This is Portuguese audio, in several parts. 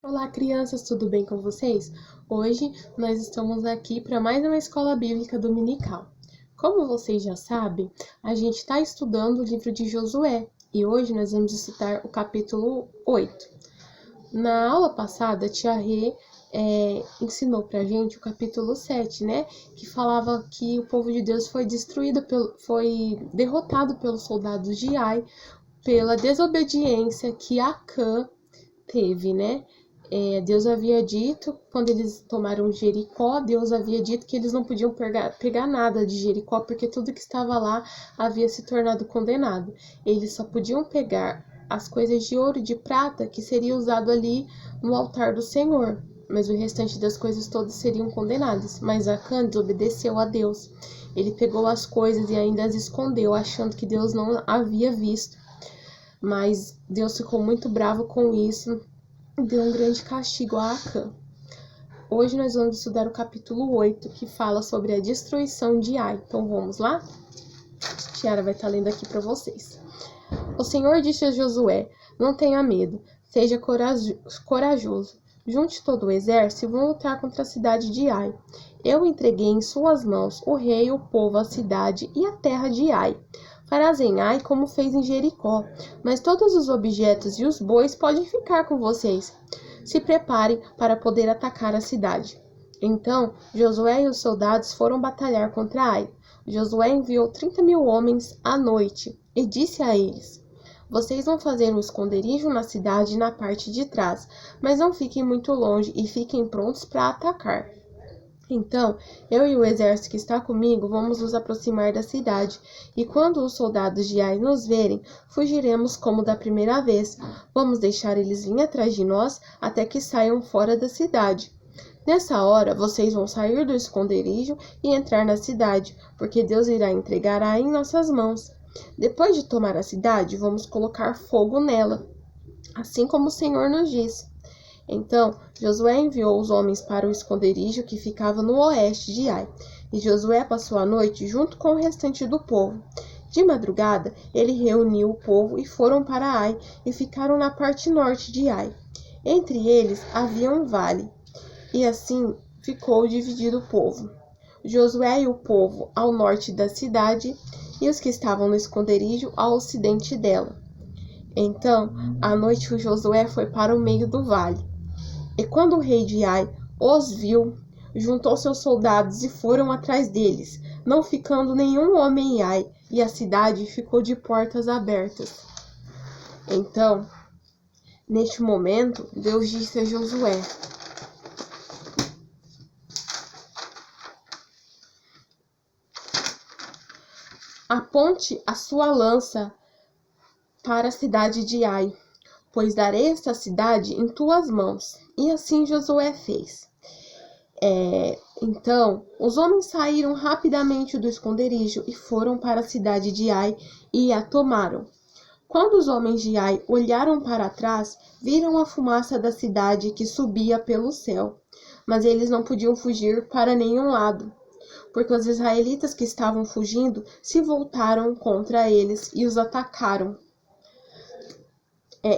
Olá, crianças, tudo bem com vocês? Hoje nós estamos aqui para mais uma escola bíblica dominical. Como vocês já sabem, a gente está estudando o livro de Josué e hoje nós vamos estudar o capítulo 8. Na aula passada, a tia Rê ensinou pra gente o capítulo 7, né? Que falava que o povo de Deus foi foi derrotado pelos soldados de Ai pela desobediência que Acã teve, né? Deus havia dito, quando eles tomaram Jericó, Deus havia dito que eles não podiam pegar nada de Jericó, porque tudo que estava lá havia se tornado condenado. Eles só podiam pegar as coisas de ouro e de prata que seria usado ali no altar do Senhor, mas o restante das coisas todas seriam condenadas. Mas Acã desobedeceu a Deus. Ele pegou as coisas e ainda as escondeu, achando que Deus não havia visto. Mas Deus ficou muito bravo com isso, deu um grande castigo a Acã. Hoje nós vamos estudar o capítulo 8, que fala sobre a destruição de Ai. Então vamos lá? Tiara vai estar lendo aqui para vocês. O Senhor disse a Josué: não tenha medo, seja corajoso. Junte todo o exército e vão lutar contra a cidade de Ai. Eu entreguei em suas mãos o rei, o povo, a cidade e a terra de Ai. Farás em Ai como fez em Jericó, mas todos os objetos e os bois podem ficar com vocês. Se preparem para poder atacar a cidade. Então Josué e os soldados foram batalhar contra Ai. Josué enviou 30.000 homens à noite e disse a eles: vocês vão fazer um esconderijo na cidade na parte de trás, mas não fiquem muito longe e fiquem prontos para atacar. Então, eu e o exército que está comigo vamos nos aproximar da cidade, e quando os soldados de Ai nos verem, fugiremos como da primeira vez. Vamos deixar eles vir atrás de nós até que saiam fora da cidade. Nessa hora, vocês vão sair do esconderijo e entrar na cidade, porque Deus irá entregar Ai em nossas mãos. Depois de tomar a cidade, vamos colocar fogo nela, assim como o Senhor nos disse. Então Josué enviou os homens para o esconderijo que ficava no oeste de Ai, e Josué passou a noite junto com o restante do povo. De madrugada, ele reuniu o povo e foram para Ai e ficaram na parte norte de Ai. Entre eles havia um vale, e assim ficou dividido o povo. Josué e o povo ao norte da cidade, e os que estavam no esconderijo ao ocidente dela. Então, à noite, o Josué foi para o meio do vale. E quando o rei de Ai os viu, juntou seus soldados e foram atrás deles, não ficando nenhum homem em Ai, e a cidade ficou de portas abertas. Então, neste momento, Deus disse a Josué: aponte a sua lança para a cidade de Ai, pois darei esta cidade em tuas mãos. E assim Josué fez. Então, os homens saíram rapidamente do esconderijo e foram para a cidade de Ai e a tomaram. Quando os homens de Ai olharam para trás, viram a fumaça da cidade que subia pelo céu. Mas eles não podiam fugir para nenhum lado, porque os israelitas que estavam fugindo se voltaram contra eles e os atacaram.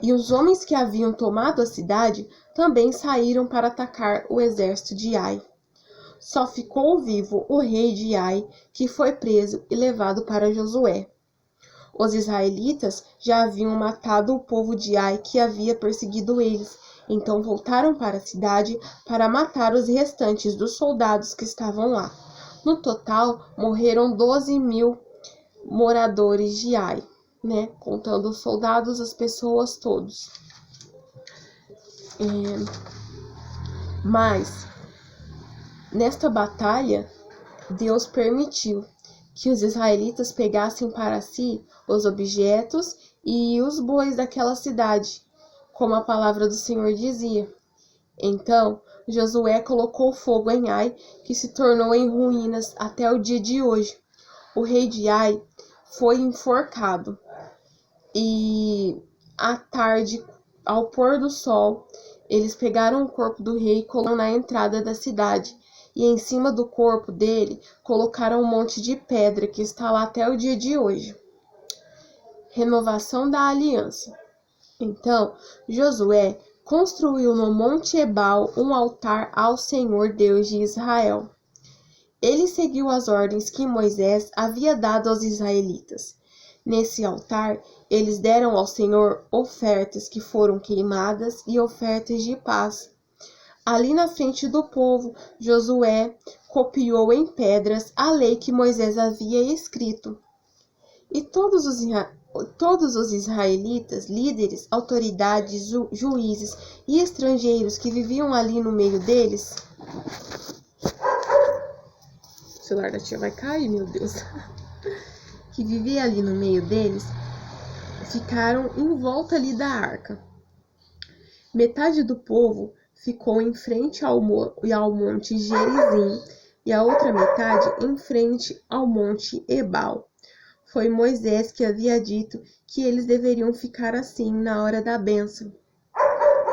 E os homens que haviam tomado a cidade também saíram para atacar o exército de Ai. Só ficou vivo o rei de Ai, que foi preso e levado para Josué. Os israelitas já haviam matado o povo de Ai que havia perseguido eles, então voltaram para a cidade para matar os restantes dos soldados que estavam lá. No total, morreram 12.000 moradores de Ai, né? Contando os soldados, as pessoas, todos. Mas nesta batalha, Deus permitiu que os israelitas pegassem para si os objetos e os bois daquela cidade, como a palavra do Senhor dizia. Então, Josué colocou fogo em Ai, que se tornou em ruínas até o dia de hoje. O rei de Ai foi enforcado e à tarde, ao pôr do sol, eles pegaram o corpo do rei e colocaram na entrada da cidade. E em cima do corpo dele colocaram um monte de pedra que está lá até o dia de hoje. Renovação da aliança. Então, Josué construiu no Monte Ebal um altar ao Senhor Deus de Israel. Ele seguiu as ordens que Moisés havia dado aos israelitas. Nesse altar, eles deram ao Senhor ofertas que foram queimadas e ofertas de paz. Ali na frente do povo, Josué copiou em pedras a lei que Moisés havia escrito. E todos os israelitas, líderes, autoridades, juízes e estrangeiros que viviam ali no meio deles... O celular da tia vai cair, meu Deus. Que vivia ali no meio deles, ficaram em volta ali da arca. Metade do povo ficou em frente ao monte Gerizim e a outra metade em frente ao monte Ebal. Foi Moisés que havia dito que eles deveriam ficar assim na hora da bênção.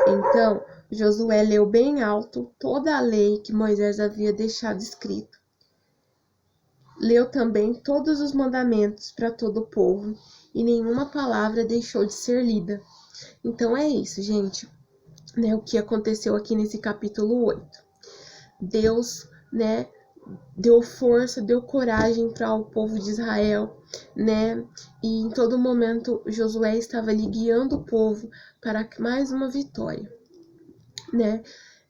Então, Josué leu bem alto toda a lei que Moisés havia deixado escrito. Leu também todos os mandamentos para todo o povo, e nenhuma palavra deixou de ser lida. Então é isso, gente, né, o que aconteceu aqui nesse capítulo 8. Deus, né, deu força, deu coragem para o povo de Israel, né, e em todo momento Josué estava ali guiando o povo para mais uma vitória, né.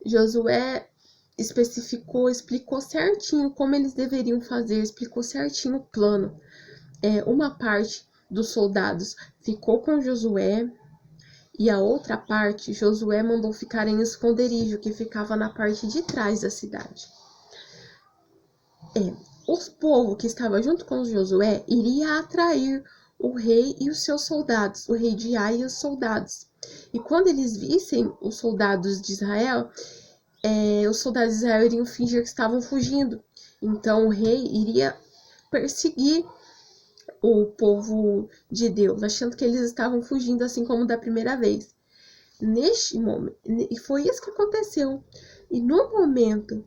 Josué explicou certinho como eles deveriam fazer, explicou certinho o plano. Uma parte dos soldados ficou com Josué e a outra parte Josué mandou ficar em esconderijo, que ficava na parte de trás da cidade. Os povos que estavam junto com Josué iria atrair o rei e os seus soldados, o rei de Ai e os soldados. E quando eles vissem os soldados de Israel, os soldados de Israel iriam fingir que estavam fugindo. Então o rei iria perseguir o povo de Deus, achando que eles estavam fugindo, assim como da primeira vez. Neste momento, e foi isso que aconteceu. E no momento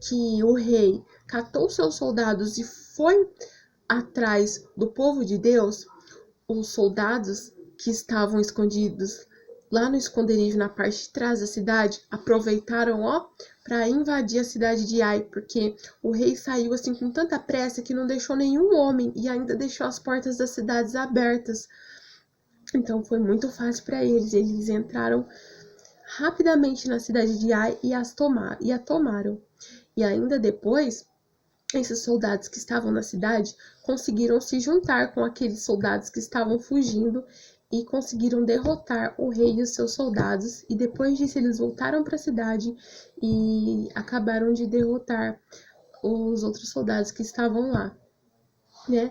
que o rei catou seus soldados e foi atrás do povo de Deus, os soldados que estavam escondidos lá no esconderijo, na parte de trás da cidade, aproveitaram, para invadir a cidade de Ai, porque o rei saiu assim com tanta pressa que não deixou nenhum homem e ainda deixou as portas das cidades abertas. Então foi muito fácil para eles. Eles entraram rapidamente na cidade de Ai e a tomaram. E ainda depois, esses soldados que estavam na cidade conseguiram se juntar com aqueles soldados que estavam fugindo e conseguiram derrotar o rei e os seus soldados. E depois disso eles voltaram para a cidade e acabaram de derrotar os outros soldados que estavam lá, né?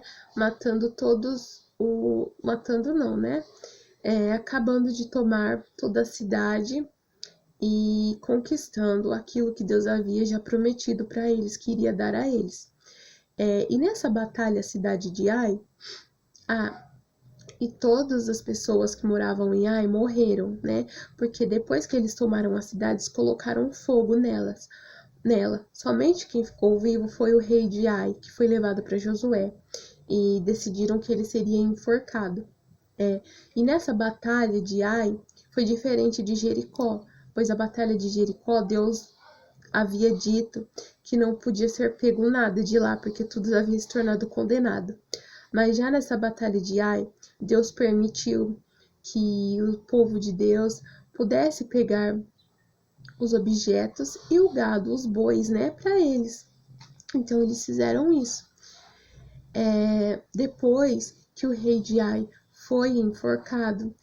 Acabando de tomar toda a cidade e conquistando aquilo que Deus havia já prometido para eles, que iria dar a eles. E nessa batalha, a cidade de Ai, e todas as pessoas que moravam em Ai morreram, né? Porque depois que eles tomaram as cidades, colocaram fogo nela. Somente quem ficou vivo foi o rei de Ai, que foi levado para Josué, e decidiram que ele seria enforcado. E nessa batalha de Ai foi diferente de Jericó, pois a batalha de Jericó, Deus havia dito que não podia ser pego nada de lá, porque tudo havia se tornado condenado. Mas já nessa batalha de Ai, Deus permitiu que o povo de Deus pudesse pegar os objetos e o gado, os bois, né, para eles. Então eles fizeram isso. Depois que o rei de Ai foi enforcado,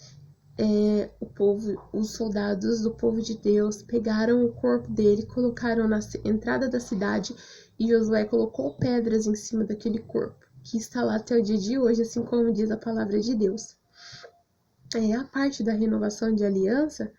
os soldados do povo de Deus pegaram o corpo dele, colocaram na entrada da cidade, e Josué colocou pedras em cima daquele corpo, que está lá até o dia de hoje, assim como diz a palavra de Deus. A parte da renovação da aliança,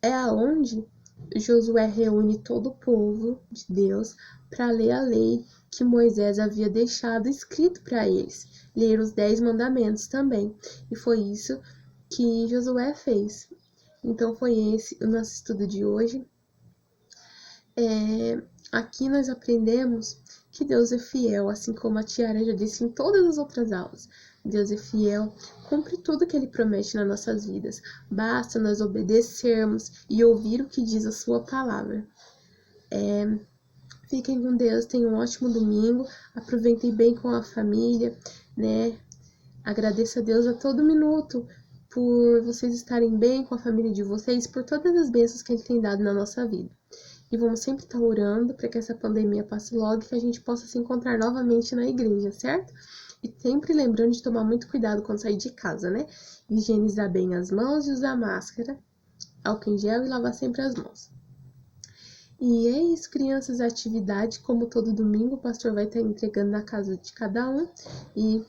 é aonde Josué reúne todo o povo de Deus para ler a lei que Moisés havia deixado escrito para eles, ler os 10 mandamentos também. E foi isso que Josué fez. Então foi esse o nosso estudo de hoje. Aqui nós aprendemos que Deus é fiel, assim como a Tiara já disse em todas as outras aulas. Deus é fiel, cumpre tudo que Ele promete nas nossas vidas. Basta nós obedecermos e ouvir o que diz a sua palavra. Fiquem com Deus, tenham um ótimo domingo, aproveitem bem com a família, né? Agradeço a Deus a todo minuto por vocês estarem bem com a família de vocês, por todas as bênçãos que Ele tem dado na nossa vida. E vamos sempre estar orando para que essa pandemia passe logo e que a gente possa se encontrar novamente na igreja, certo? E sempre lembrando de tomar muito cuidado quando sair de casa, né? Higienizar bem as mãos e usar máscara, álcool em gel e lavar sempre as mãos. E é isso, crianças, a atividade, como todo domingo, o pastor vai estar entregando na casa de cada um. E